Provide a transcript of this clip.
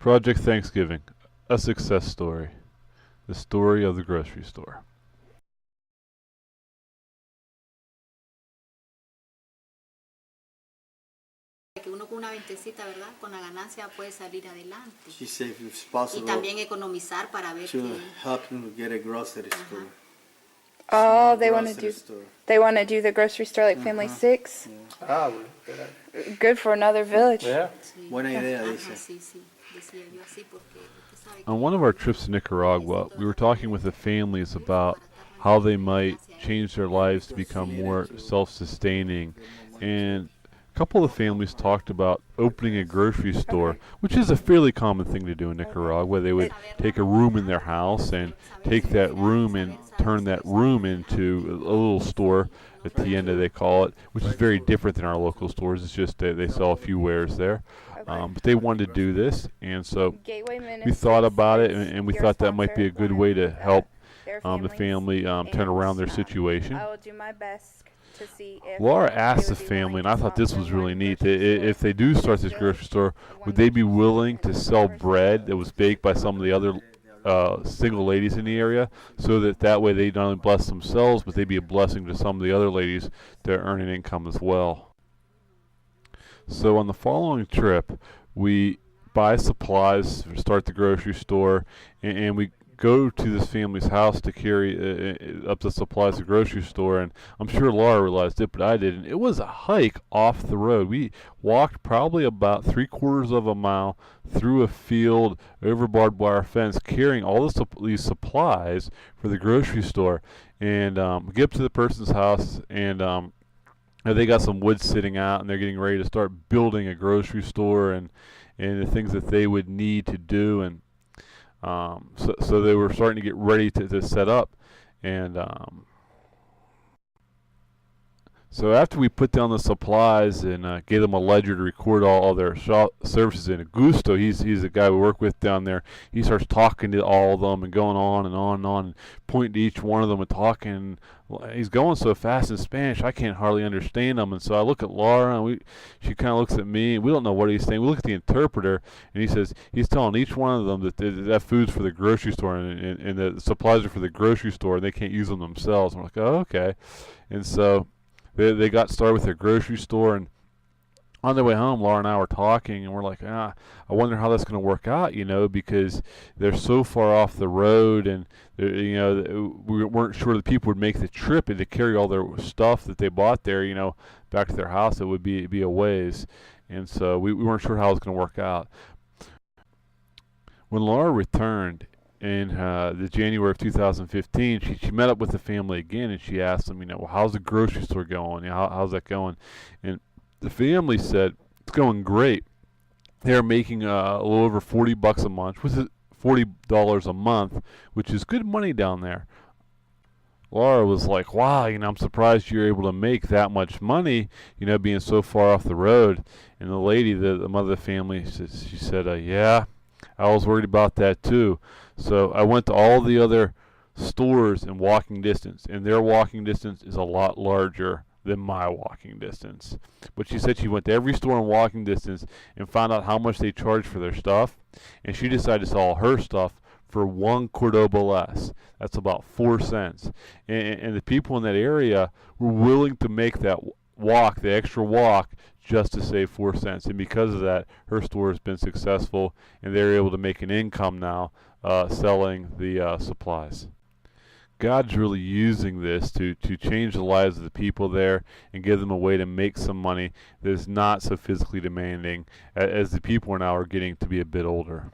Project Thanksgiving, a success story. The story of the grocery store. Que uno con una ventecita, ¿verdad? Con la ganancia puede salir adelante. She said if it's Y possible también economizar para ver to que... help him get a grocery store. Oh, they want to Grocery do. store. They want to do the grocery store like Family Six. Ah, bueno, espera. Good for another village. Yeah. Sí. Buena idea, Ajá, dice. sí, sí. Decía yo así porque usted sabe que On one of our trips to Nicaragua, we were talking with the families about how they might change their lives to become more self-sustaining. And a couple of the families talked about opening a grocery store, which is a fairly common thing to do in Nicaragua. They would take a room in their house and take that room and turn that room into a little store, a tienda they call it, which is very different than our local stores. It's just that they sell a few wares there. But they wanted to do this, and so Gateway we thought about it, Ministries, and we your thought that might be a sponsor, good way to wanted, help their the families, family turn around their and, situation. I will do my best to see if Laura they asked the would be family, willing and I to thought this sponsor was really one neat, grocery store. if they do start this grocery store, would they be willing to sell bread that was baked by some of the other single ladies in the area, so that way they not only bless themselves, but they'd be a blessing to some of the other ladies that earn an income as well. So on the following trip, we buy supplies, start the grocery store, and we go to this family's house to carry up the supplies to the grocery store. And I'm sure Laura realized it, but I didn't. It was a hike off the road. We walked probably about 3/4 of a mile through a field, over barbed wire fence, carrying all these supplies for the grocery store. And we get up to the person's house, and they got some wood sitting out, and they're getting ready to start building a grocery store and the things that they would need to do. And so they were starting to get ready to set up. And so after we put down the supplies and gave them a ledger to record all their services in, Augusto, he's the guy we work with down there, he starts talking to all of them and going on and on and on, and pointing to each one of them and talking. He's going so fast in Spanish, I can't hardly understand him. And so I look at Laura, and she kind of looks at me, and we don't know what he's saying. We look at the interpreter, and he says he's telling each one of them that food's for the grocery store, and the supplies are for the grocery store, and they can't use them themselves. And we're like, oh, okay. And so they got started with their grocery store, and on their way home, Laura and I were talking, and we're like, I wonder how that's going to work out, because they're so far off the road, and we weren't sure the people would make the trip and to carry all their stuff that they bought there, back to their house. It would be a ways, and so we weren't sure how it was going to work out. When Laura returned in the January of 2015, she met up with the family again, and she asked them, well, how's the grocery store going? How's that going? And the family said it's going great. They're making a little over $40 a month, which is $40 a month, which is good money down there. Laura was like, wow, I'm surprised you're able to make that much money, being so far off the road. And the lady, the mother of the family, she said, yeah, I was worried about that too. So I went to all the other stores in walking distance, and their walking distance is a lot larger than my walking distance. But she said she went to every store in walking distance and found out how much they charged for their stuff, and she decided to sell all her stuff for 1 Cordoba less. That's about 4 cents. And the people in that area were willing to make that walk, the extra walk, just to save 4 cents. And because of that, her store has been successful, and they're able to make an income now selling the supplies. God's really using this to change the lives of the people there and give them a way to make some money that is not so physically demanding, as the people now are getting to be a bit older.